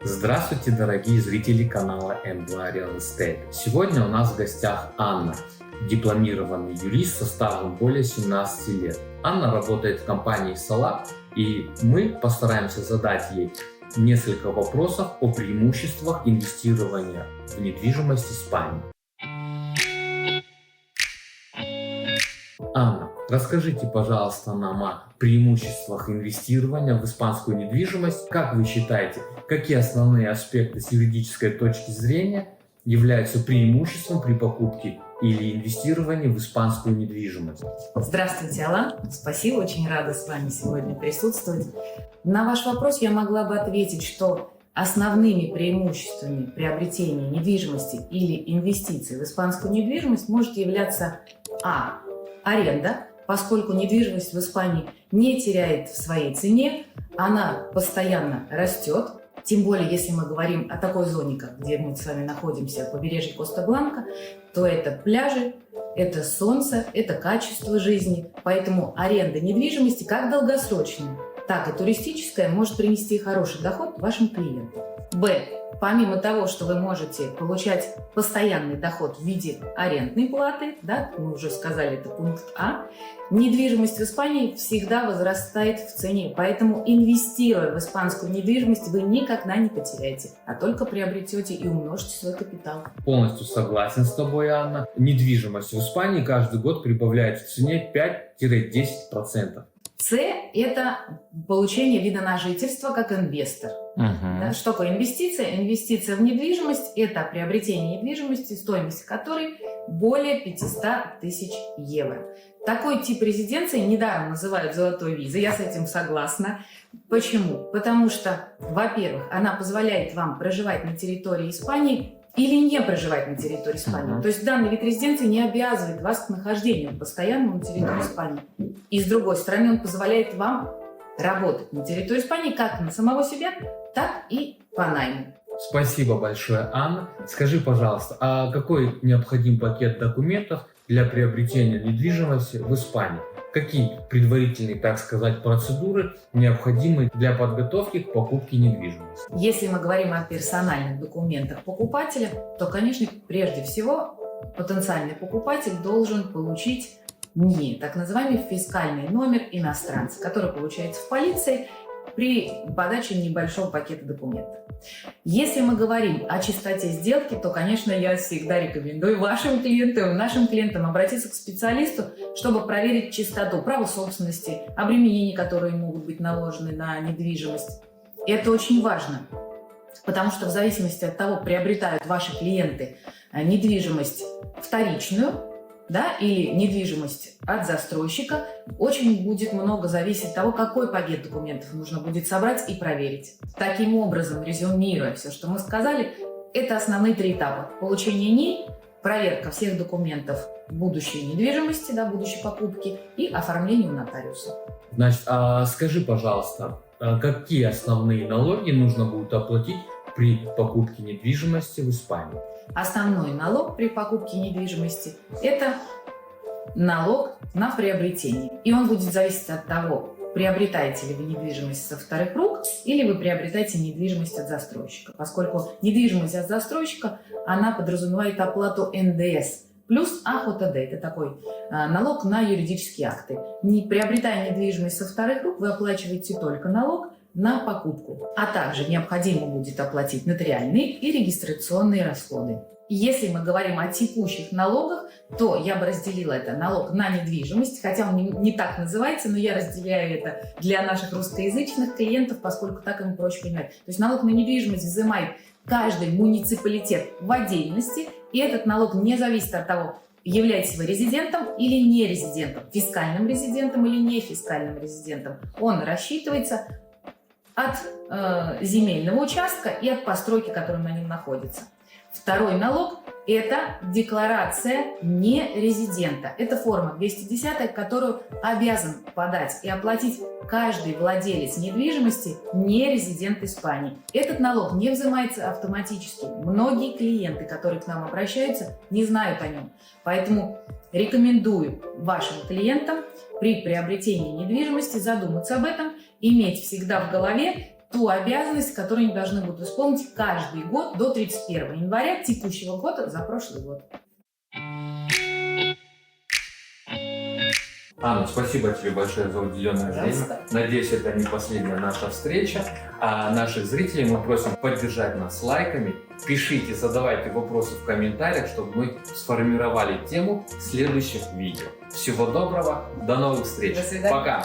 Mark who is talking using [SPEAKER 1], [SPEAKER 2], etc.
[SPEAKER 1] Здравствуйте, дорогие зрители канала M2 Real Estate. Сегодня у нас в гостях Анна, дипломированный юрист со стажем более 17 лет. Анна работает в компании Solak, и мы постараемся задать ей несколько вопросов о преимуществах инвестирования в недвижимость Испании. Анна, расскажите, пожалуйста, нам о преимуществах инвестирования в испанскую недвижимость. Как вы считаете, какие основные аспекты с юридической точки зрения являются преимуществом при покупке или инвестировании в испанскую недвижимость?
[SPEAKER 2] Здравствуйте, Алан. Спасибо, очень рада с вами сегодня присутствовать. На ваш вопрос я могла бы ответить, что основными преимуществами приобретения недвижимости или инвестиций в испанскую недвижимость может являться аренда, поскольку недвижимость в Испании не теряет в своей цене, она постоянно растет. Тем более, если мы говорим о такой зоне, где мы с вами находимся, побережье Коста-Бланка, то это пляжи, это солнце, это качество жизни. Поэтому аренда недвижимости как долгосрочная, так и туристическая может принести хороший доход вашим клиентам. Помимо того, что вы можете получать постоянный доход в виде арендной платы, да, мы уже сказали, это пункт А, недвижимость в Испании всегда возрастает в цене, поэтому инвестируя в испанскую недвижимость, вы никогда не потеряете, а только приобретете и умножите свой капитал.
[SPEAKER 1] Полностью согласен с тобой, Анна. Недвижимость в Испании каждый год прибавляет в цене 5-10%.
[SPEAKER 2] С – это получение вида на жительство как инвестор. Да, что такое инвестиция? Инвестиция в недвижимость – это приобретение недвижимости, стоимость которой более 500 тысяч евро. Такой тип резиденции недаром называют золотой визой, я с этим согласна. Почему? Потому что, во-первых, она позволяет вам проживать на территории Испании или не проживать на территории Испании. То есть данный вид резиденции не обязывает вас к нахождению постоянно на территории Испании. И с другой стороны, он позволяет вам работать на территории Испании как на самого себя, так и по найму.
[SPEAKER 1] Спасибо большое, Анна. Скажи, пожалуйста, а какой необходим пакет документов для приобретения недвижимости в Испании? Какие предварительные, так сказать, процедуры необходимы для подготовки к покупке недвижимости?
[SPEAKER 2] Если мы говорим о персональных документах покупателя, то, конечно, прежде всего потенциальный покупатель должен получить НИИ, так называемый фискальный номер иностранца, который получается в полиции при подаче небольшого пакета документов. Если мы говорим о чистоте сделки, то, конечно, я всегда рекомендую вашим клиентам, нашим клиентам обратиться к специалисту, чтобы проверить чистоту права собственности, обременений, которые могут быть наложены на недвижимость. Это очень важно, потому что в зависимости от того, приобретают ваши клиенты недвижимость вторичную, да, или недвижимость от застройщика, очень будет много зависеть от того, какой пакет документов нужно будет собрать и проверить. Таким образом, резюмируя все, что мы сказали, это основные три этапа. Получение НИИ, проверка всех документов будущей недвижимости, да, будущей покупки и оформление у нотариуса.
[SPEAKER 1] Значит, скажи, пожалуйста, какие основные налоги нужно будет оплатить при покупке недвижимости в Испании?
[SPEAKER 2] Основной налог при покупке недвижимости – это налог на приобретение. И он будет зависеть от того, приобретаете ли вы недвижимость со вторых рук или вы приобретаете недвижимость от застройщика. Поскольку недвижимость от застройщика, она подразумевает оплату НДС плюс АХТД. Это такой налог на юридические акты. Не приобретая недвижимость со вторых рук, вы оплачиваете только налог на покупку, а также необходимо будет оплатить нотариальные и регистрационные расходы. Если мы говорим о текущих налогах, то я бы разделила это налог на недвижимость, хотя он не так называется, но я разделяю это для наших русскоязычных клиентов, поскольку так им проще понимать. То есть налог на недвижимость взимает каждый муниципалитет в отдельности, и этот налог не зависит от того, являетесь вы резидентом или не резидентом, фискальным резидентом или не фискальным резидентом. Он рассчитывается от земельного участка и от постройки, которая на нем находится. Второй налог – это декларация нерезидента. Это форма 210, которую обязан подать и оплатить каждый владелец недвижимости, не резидент Испании. Этот налог не взимается автоматически. Многие клиенты, которые к нам обращаются, не знают о нем. Поэтому рекомендую вашим клиентам при приобретении недвижимости задуматься об этом, иметь всегда в голове ту обязанность, которую они должны будут исполнить каждый год до 31 января текущего года за прошлый год.
[SPEAKER 1] Анна, спасибо тебе большое за уделенное время. Надеюсь, это не последняя наша встреча. А наших зрителей мы просим поддержать нас лайками. Пишите, задавайте вопросы в комментариях, чтобы мы сформировали тему следующих видео. Всего доброго, до новых встреч.
[SPEAKER 2] До свидания.
[SPEAKER 1] Пока!